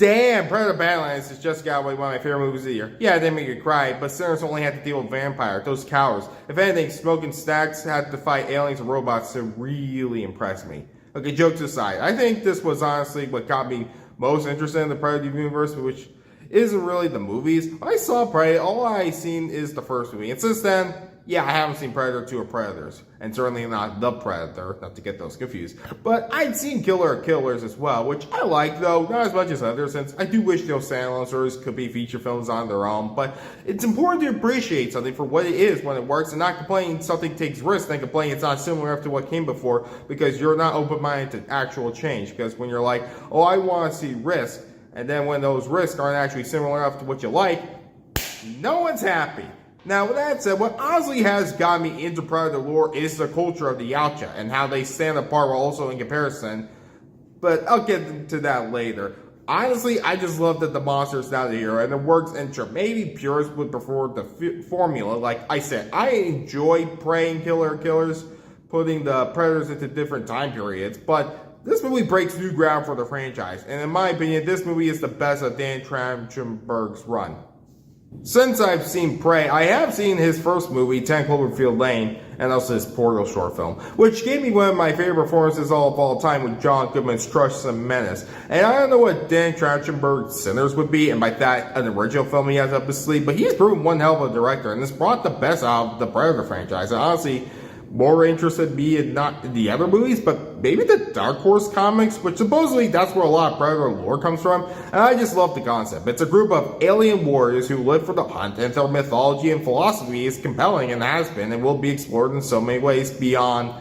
Damn, Predator Badlands is just got away one of my favorite movies of the year. Yeah, they make you cry, but sinners only had to deal with vampires, those cowards. If anything, Smoking Stacks had to fight aliens and robots to really impress me. Okay, jokes aside, I think this was honestly what got me most interested in the Predator universe, which isn't really the movies. When I saw Predator, all I seen is the first movie. And since then, yeah, I haven't seen Predator 2 or Predators. And certainly not The Predator, not to get those confused. But I'd seen Killer of Killers as well, which I like though, not as much as others, since I do wish those standalone stories could be feature films on their own. But it's important to appreciate something for what it is when it works, and not complain something takes risks, and complain it's not similar enough to what came before, because you're not open-minded to actual change. Because when you're like, oh, I want to see risk, and then when those risks aren't actually similar enough to what you like, no one's happy. Now, with that said, what honestly has got me into Predator lore is the culture of the Yautja and how they stand apart while also in comparison. But I'll get to that later. Honestly, I just love that the monster is now the hero and it works intro. Maybe purists would prefer the formula. Like I said, I enjoy praying killers, putting the Predators into different time periods, but this movie breaks new ground for the franchise. And in my opinion, this movie is the best of Dan Trachtenberg's run. Since I've seen Prey, I have seen his first movie, 10 Cloverfield Lane, and also his Portal short film, which gave me one of my favorite performances of all time with John Goodman's Truculent Menace. And I don't know what Dan Trachtenberg's Sinners would be, and by that, an original film he has up his sleeve, but he's proven one hell of a director, and this brought the best out of the Predator franchise. And honestly, more interested in me in not in the other movies, but maybe the Dark Horse comics, which supposedly that's where a lot of Predator lore comes from, and I just love the concept. It's a group of alien warriors who live for the hunt, and their mythology and philosophy is compelling and has been and will be explored in so many ways beyond,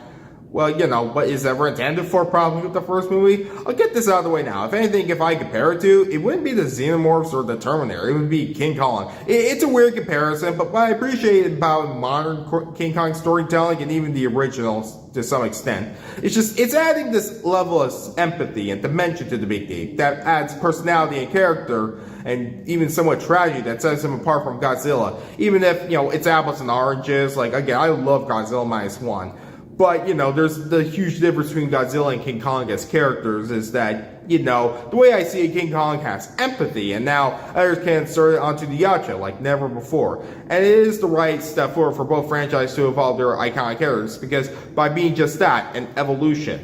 well, you know, what is ever intended for, probably with the first movie. I'll get this out of the way now. If anything, if I compare it to, it wouldn't be the Xenomorphs or the Terminator. It would be King Kong. It's a weird comparison, but what I appreciate about modern King Kong storytelling, and even the originals to some extent, it's adding this level of empathy and dimension to the big game that adds personality and character, and even somewhat tragedy that sets him apart from Godzilla. Even if, you know, it's apples and oranges. Like, again, I love Godzilla -1. But, you know, there's the huge difference between Godzilla and King Kong as characters is that, you know, the way I see it, King Kong has empathy, and now others can insert it onto the Yautja like never before. And it is the right step forward for both franchises to evolve their iconic characters, because by being just that, an evolution.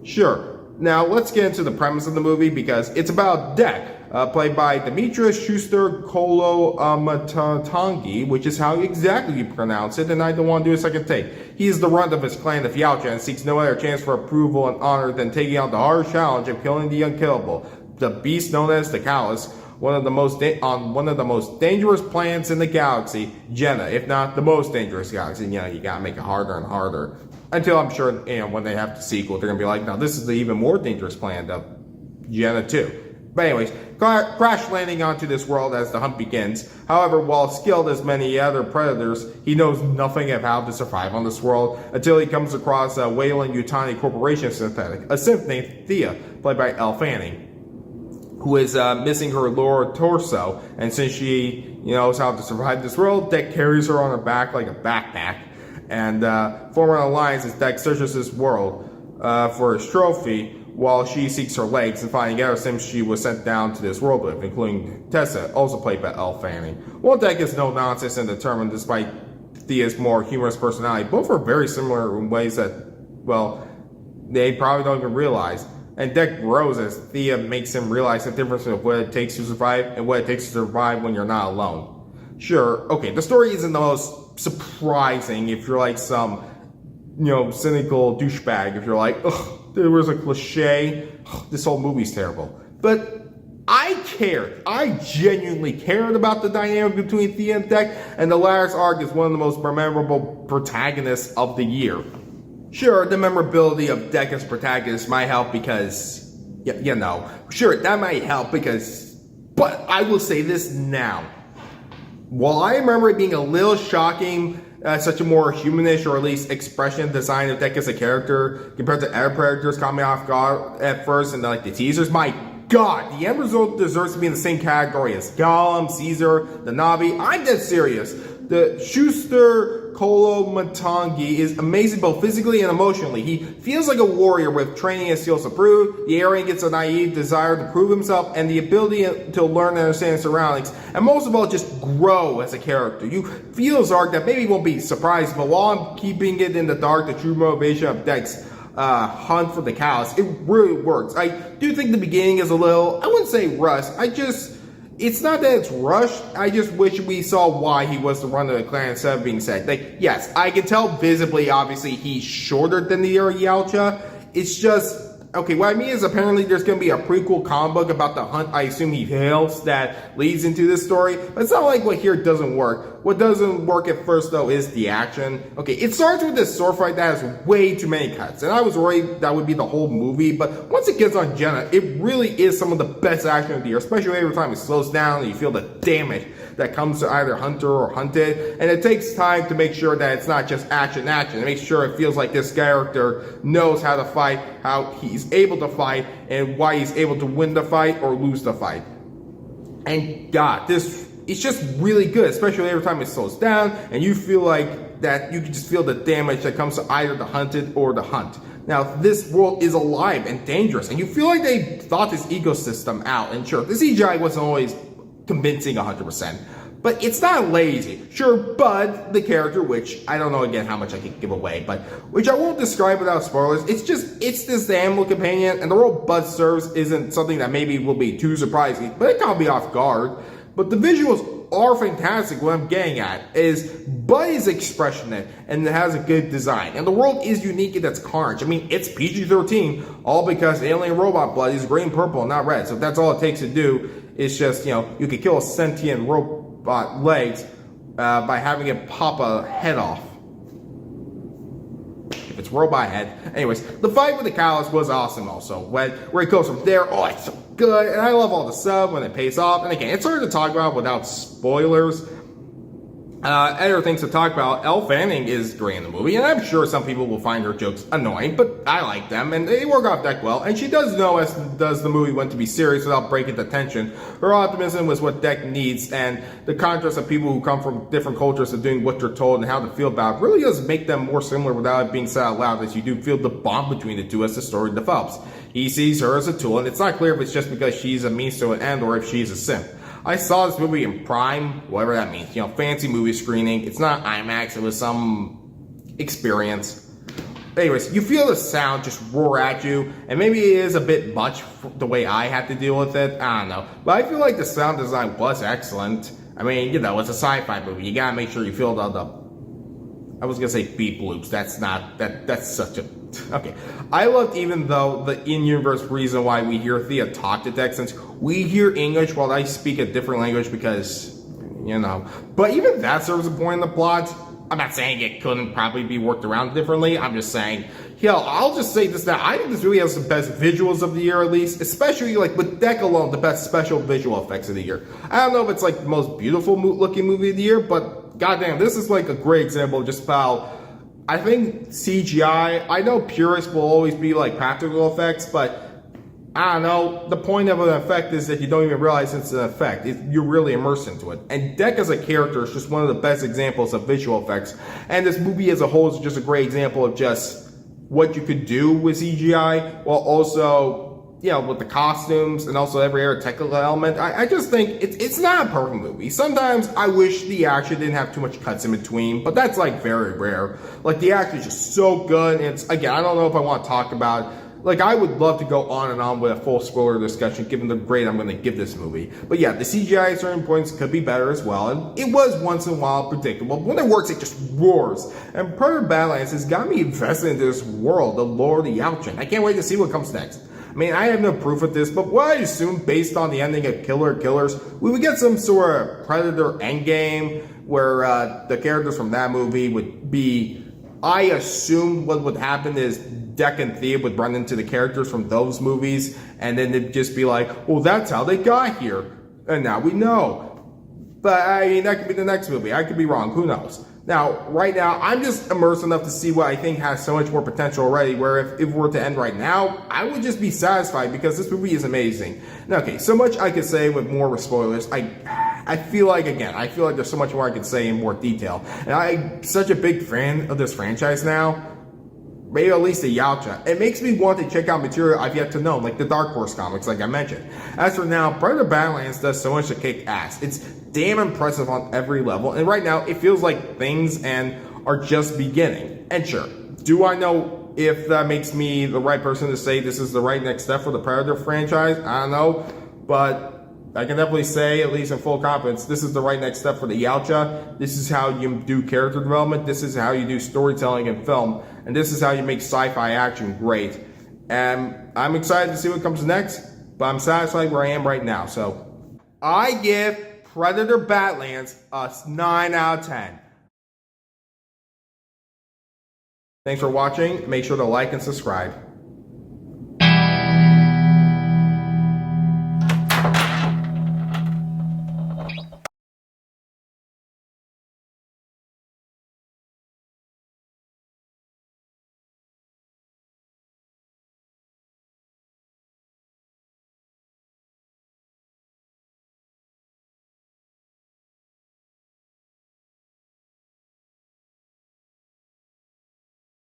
Sure. Now, let's get into the premise of the movie, because it's about Dek, played by Demetrius Schuster Koloamatangi, which is how exactly you pronounce it, and I don't want to do a second take. He is the runt of his clan, the Yautja, and seeks no other chance for approval and honor than taking on the hard challenge of killing the unkillable, the beast known as the Callus, on one of the most dangerous planets in the galaxy, Jenna, if not the most dangerous galaxy. You know, you gotta make it harder and harder. Until I'm sure, you know, when they have the sequel, they're gonna be like, no, this is the even more dangerous planet of Jenna 2. But anyways, crash landing onto this world as the hunt begins. However, while skilled as many other predators, he knows nothing of how to survive on this world until he comes across a Wayland Yutani Corporation synthetic, a synth named Thea, played by Elle Fanning, who is missing her lower torso. And since she knows how to survive this world, Dek carries her on her back like a backpack. And forming an alliance as Dek searches this world for his trophy, while she seeks her legs and finding out since she was sent down to this world with, including Tessa, also played by Elle Fanning. While Dek is no nonsense and determined despite Thea's more humorous personality, both are very similar in ways that, well, they probably don't even realize. And Dek grows as Thea makes him realize the difference of what it takes to survive and what it takes to survive when you're not alone. Sure, okay, the story isn't the most surprising if you're like some, you know, cynical douchebag. If you're like, ugh, there was a cliche, this whole movie's terrible. But I cared. I genuinely cared about the dynamic between Thea and Dek, and the latter's arc is one of the most memorable protagonists of the year. Sure, the memorability of Dek as protagonist might help because, you know, sure, that might help because, but I will say this now. While I remember it being a little shocking, such a more humanish or at least expression design of Dek as a character compared to other predators caught me off guard at first, and like the teasers, my god, the end result deserves to be in the same category as Gollum, Caesar, the Na'vi. I'm dead serious. The Schuster Kolomatangi is amazing both physically and emotionally. He feels like a warrior with training and skills to prove. The alien gets a naive desire to prove himself and the ability to learn and understand his surroundings. And most of all, just grow as a character. You feel his arc that maybe won't be surprised, but while I'm keeping it in the dark, the true motivation of Deck's hunt for the cows, it really works. I do think the beginning is a little, I wouldn't say rushed. It's not that it's rushed. I just wish we saw why he was the runner of the clan instead of being said. Like, yes, I can tell visibly, obviously, he's shorter than the Yautja. It's just, okay, what I mean is apparently there's going to be a prequel comic book about the hunt I assume he hails that leads into this story. But it's not like what here doesn't work. What doesn't work at first, though, is the action. Okay, it starts with this sword fight that has way too many cuts. And I was worried that would be the whole movie. But once it gets on Jenna, it really is some of the best action of the year. Especially every time it slows down and you feel the damage that comes to either hunter or hunted. And it takes time to make sure that it's not just action. It makes sure it feels like this character knows how to fight, how he's able to fight, and why he's able to win the fight or lose the fight. And God, it's just really good, especially every time it slows down and you feel like that you can just feel the damage that comes to either the hunted or the hunt. Now, this world is alive and dangerous, and you feel like they thought this ecosystem out. And sure, the CGI wasn't always convincing 100%, but it's not lazy. Sure, Bud, the character, which I don't know again how much I can give away, but which I won't describe without spoilers, it's this animal companion, and the role Bud serves isn't something that maybe will be too surprising, but it can't be off guard. But the visuals are fantastic. What I'm getting at is Bud is expressionate and it has a good design. And the world is unique in its carnage. I mean, it's PG-13, all because alien robot blood is green, purple, not red. So that's all it takes to do. It's just, you could kill a sentient robot legs by having it pop a head off. If it's robot head. Anyways, the fight with the cows was awesome also. Where it goes from there, oh, it's so good. And I love all the stuff when it pays off. And again, it's hard to talk about without spoilers. Other things to talk about, Elle Fanning is great in the movie, and I'm sure some people will find her jokes annoying, but I like them, and they work off Deck well, and she does know, as does the movie, when to be serious without breaking the tension. Her optimism was what Deck needs, and the contrast of people who come from different cultures of doing what they're told and how to feel about it really does make them more similar without it being said out loud, as you do feel the bond between the two as the story develops. He sees her as a tool, and it's not clear if it's just because she's a means to an end or if she's a simp. I saw this movie in Prime, whatever that means, fancy movie screening. It's not IMAX, it was some experience. Anyways, you feel the sound just roar at you, and maybe it is a bit much the way I had to deal with it, I don't know. But I feel like the sound design was excellent. I mean, it's a sci-fi movie, you gotta make sure you feel the I was gonna say beep loops, that's such a, okay. I loved even though the in-universe reason why we hear Thea talk to Deck, since we hear English while I speak a different language because, but even that serves a point in the plot. I'm not saying it couldn't probably be worked around differently, I'm just saying, I'll just say this now, I think this really has the best visuals of the year at least, especially with Deck alone, the best special visual effects of the year. I don't know if it's the most beautiful looking movie of the year, but goddamn, this is a great example of just how, I think CGI, I know purists will always be practical effects, but I don't know, the point of an effect is that you don't even realize it's an effect. You're really immersed into it. And Deck as a character is just one of the best examples of visual effects. And this movie as a whole is just a great example of just what you could do with CGI, while also, with the costumes and also every other technical element. I just think it's not a perfect movie. Sometimes I wish the action didn't have too much cuts in between, but that's very rare. The action is just so good, and it's, again, I don't know if I want to talk about, I would love to go on and on with a full spoiler discussion given the grade I'm going to give this movie. But yeah, the CGI at certain points could be better as well, and it was once in a while predictable. But when it works, it just roars. And Badlands has got me invested into this world, the lore of the Yautja. I can't wait to see what comes next. I mean, I have no proof of this, but what I assume based on the ending of Killers, we would get some sort of Predator endgame where the characters from that movie would be, I assume what would happen is Deck and Thea would run into the characters from those movies, and then they'd just be like, well, that's how they got here, and now we know. But I mean, that could be the next movie. I could be wrong, who knows? Now, right now, I'm just immersed enough to see what I think has so much more potential already, where if it were to end right now, I would just be satisfied because this movie is amazing. Now, okay, so much I could say with more spoilers. I feel like there's so much more I could say in more detail. And I'm such a big fan of this franchise now. Maybe at least the Yautja. It makes me want to check out material I've yet to know, like the Dark Horse comics, like I mentioned. As for now, Predator Badlands does so much to kick ass. It's damn impressive on every level, and right now it feels like things are just beginning. And sure, do I know if that makes me the right person to say this is the right next step for the Predator franchise? I don't know, but I can definitely say, at least in full confidence, this is the right next step for the Yautja. This is how you do character development. This is how you do storytelling in film. And this is how you make sci-fi action great. And I'm excited to see what comes next, but I'm satisfied where I am right now. So I give Predator Badlands a 9 out of 10. Thanks for watching. Make sure to like and subscribe.